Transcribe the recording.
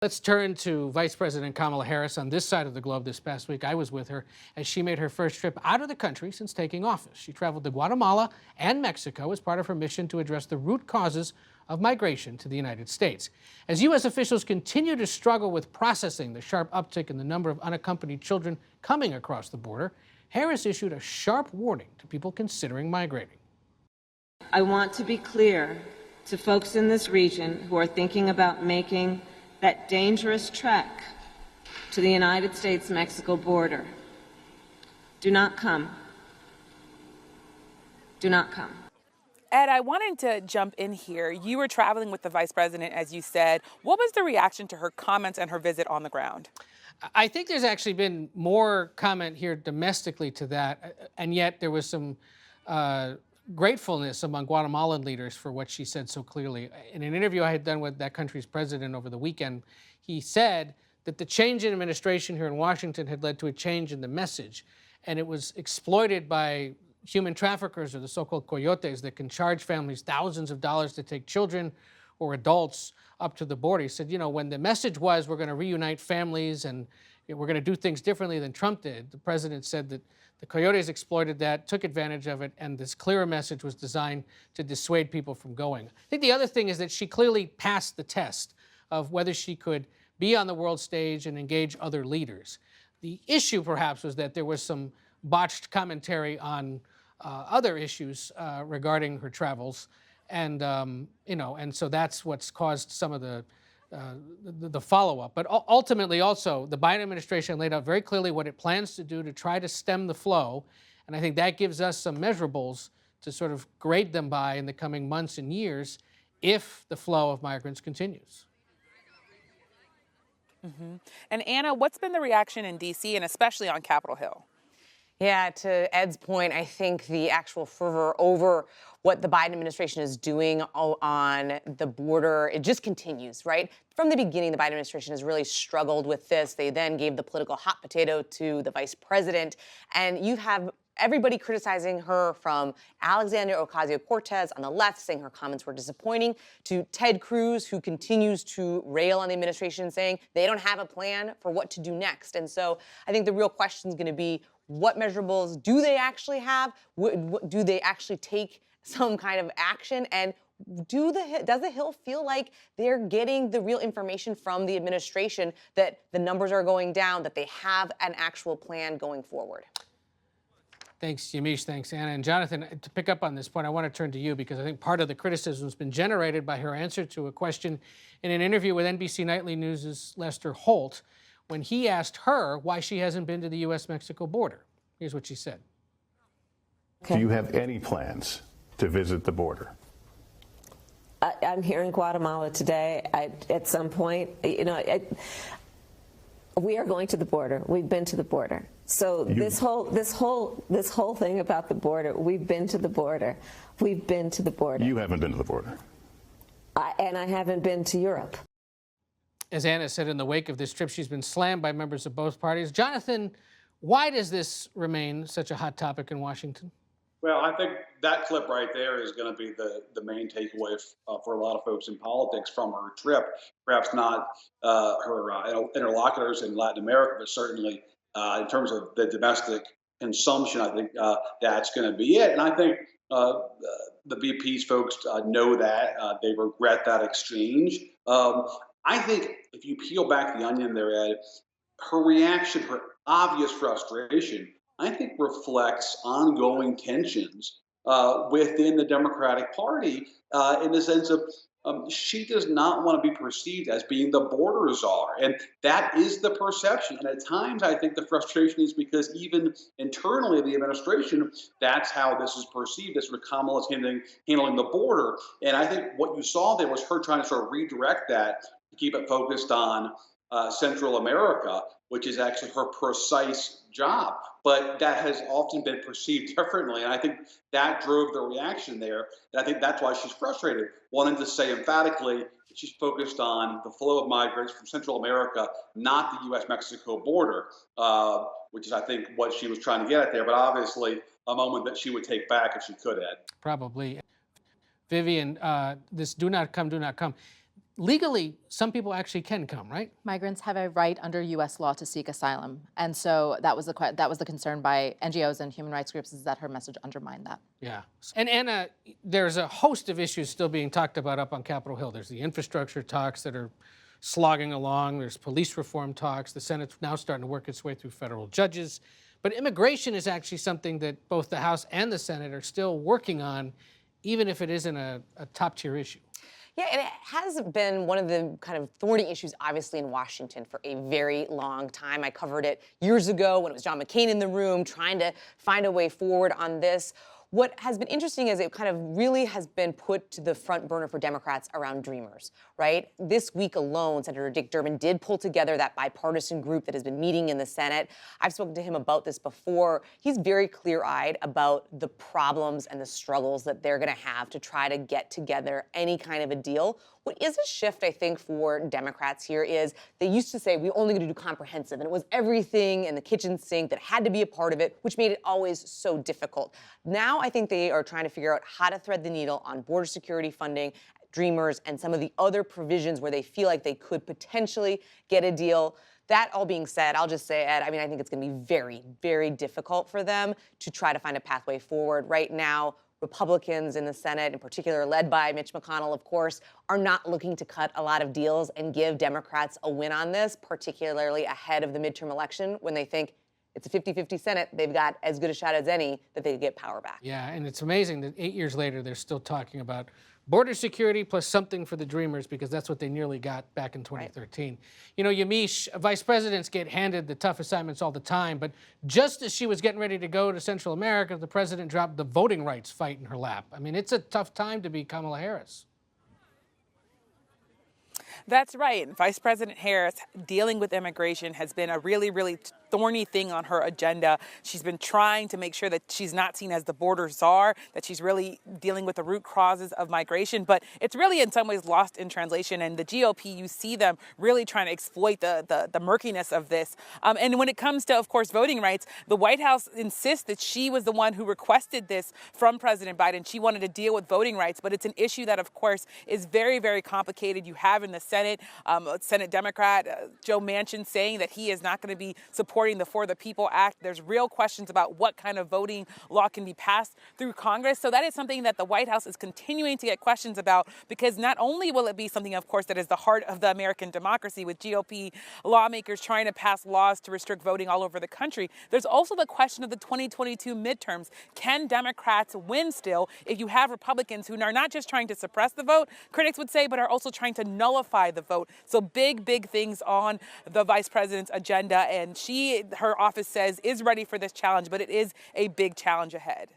Let's turn to Vice President Kamala Harris on this side of the globe this past week. I was with her as she made her first trip out of the country since taking office. She traveled to Guatemala and Mexico as part of her mission to address the root causes of migration to the United States. As U.S. officials continue to struggle with processing the sharp uptick in the number of unaccompanied children coming across the border, Harris issued a sharp warning to people considering migrating. I want to be clear to folks in this region who are thinking about making that dangerous trek to the United States-Mexico border. Do not come. Do not come. Ed, I wanted to jump in here. You were traveling with the vice president, as you said. What was the reaction to her comments and her visit on the ground? I think there's actually been more comment here domestically to that, and yet there was some gratefulness among Guatemalan leaders for what she said so clearly. In an interview I had done with that country's president over the weekend, he said that the change in administration here in Washington had led to a change in the message, and it was exploited by human traffickers, or the so-called coyotes, that can charge families thousands of dollars to take children or adults up to the border. He said, you know, when the message was we're going to reunite families and we're going to do things differently than Trump did, the president said that the coyotes exploited that, took advantage of it, and this clearer message was designed to dissuade people from going. I think the other thing is that she clearly passed the test of whether she could be on the world stage and engage other leaders. The issue, perhaps, was that there was some botched commentary on other issues regarding her travels, and and so that's what's caused some of the follow-up. But ultimately, also, the Biden administration laid out very clearly what it plans to do to try to stem the flow, and I think that gives us some measurables to sort of grade them by in the coming months and years if the flow of migrants continues. Mm-hmm. And Anna, what's been the reaction in D.C. and especially on Capitol Hill? Yeah, to Ed's point, I think the actual fervor over what the Biden administration is doing on the border, it just continues, right? From the beginning, the Biden administration has really struggled with this. They then gave the political hot potato to the vice president. And you have everybody criticizing her, from Alexandria Ocasio-Cortez on the left, saying her comments were disappointing, to Ted Cruz, who continues to rail on the administration, saying they don't have a plan for what to do next. And so I think the real question is going to be, what measurables do they actually have? Do they actually take some kind of action? And does the Hill feel like they're getting the real information from the administration, that the numbers are going down, that they have an actual plan going forward? Thanks, Yamiche. Thanks, Anna. And Jonathan, to pick up on this point, I want to turn to you because I think part of the criticism has been generated by her answer to a question in an interview with NBC Nightly News' Lester Holt, when he asked her why she hasn't been to the U.S. Mexico border. Here's what she said. Do you have any plans to visit the border? I'm here in Guatemala today. At some point, we are going to the border. We've been to the border. So this whole thing about the border, we've been to the border. We've been to the border. You haven't been to the border. And I haven't been to Europe. As Anna said, in the wake of this trip, she's been slammed by members of both parties. Jonathan, why does this remain such a hot topic in Washington? Well, I think that clip right there is going to be the main takeaway for a lot of folks in politics from her trip. Perhaps not her interlocutors in Latin America, but certainly in terms of the domestic consumption, I think that's going to be it. And I think the VP's folks know that. They regret that exchange. I think if you peel back the onion there, Ed, her reaction, her obvious frustration, I think reflects ongoing tensions within the Democratic Party in the sense of she does not want to be perceived as being the border czar. And that is the perception. And at times, I think the frustration is because even internally in the administration, that's how this is perceived, as Kamala is handling the border. And I think what you saw there was her trying to sort of redirect that to keep it focused on Central America, which is actually her precise job. But that has often been perceived differently. And I think that drove the reaction there. And I think that's why she's frustrated, wanting to say emphatically that she's focused on the flow of migrants from Central America, not the U.S. Mexico border, which is, I think, what she was trying to get at there. But obviously, a moment that she would take back if she could, Ed. Probably. Vivian, this do not come. legally, some people actually can come, right? Migrants have a right under U.S. law to seek asylum, and so that was the concern by NGOs and human rights groups, is that her message undermined that. Yeah. And Anna, there's a host of issues still being talked about up on Capitol Hill. There's the infrastructure talks that are slogging along. There's police reform talks. The Senate's now starting to work its way through federal judges. But immigration is actually something that both the House and the Senate are still working on, even if it isn't a top-tier issue. Yeah, and it has been one of the kind of thorny issues, obviously, in Washington for a very long time. I covered it years ago when it was John McCain in the room trying to find a way forward on this. What has been interesting is it kind of really has been put to the front burner for Democrats around Dreamers, right? This week alone, Senator Dick Durbin did pull together that bipartisan group that has been meeting in the Senate. I've spoken to him about this before. He's very clear-eyed about the problems and the struggles that they're going to have to try to get together any kind of a deal. What is a shift, I think, for Democrats here is they used to say we only going to do comprehensive, and it was everything in the kitchen sink that had to be a part of it, which made it always so difficult. Now I think they are trying to figure out how to thread the needle on border security funding, Dreamers, and some of the other provisions where they feel like they could potentially get a deal. That all being said, I'll just say, Ed, I mean, I think it's going to be very, very difficult for them to try to find a pathway forward. Right now, Republicans in the Senate, in particular led by Mitch McConnell, of course, are not looking to cut a lot of deals and give Democrats a win on this, particularly ahead of the midterm election when they think it's a 50-50 Senate. They've got as good a shot as any that they get power back. Yeah, and it's amazing that 8 years later, they're still talking about border security plus something for the Dreamers, because that's what they nearly got back in 2013. Right. You know, Yamiche, vice presidents get handed the tough assignments all the time, but just as she was getting ready to go to Central America, the president dropped the voting rights fight in her lap. I mean, it's a tough time to be Kamala Harris. That's right. Vice President Harris dealing with immigration has been a really, really thorny thing on her agenda. She's been trying to make sure that she's not seen as the border czar, that she's really dealing with the root causes of migration. But it's really in some ways lost in translation. And the GOP, you see them really trying to exploit the murkiness of this. And when it comes to, of course, voting rights, the White House insists that she was the one who requested this from President Biden. She wanted to deal with voting rights. But it's an issue that, of course, is very, very complicated. You have in the Senate, Senate Democrat Joe Manchin saying that he is not going to be supporting the For the People Act. There's real questions about what kind of voting law can be passed through Congress. So that is something that the White House is continuing to get questions about, because not only will it be something, of course, that is the heart of the American democracy with GOP lawmakers trying to pass laws to restrict voting all over the country, there's also the question of the 2022 midterms. Can Democrats win still if you have Republicans who are not just trying to suppress the vote, critics would say, but are also trying to nullify the vote? So big, big things on the vice president's agenda, and her office says is ready for this challenge, but it is a big challenge ahead.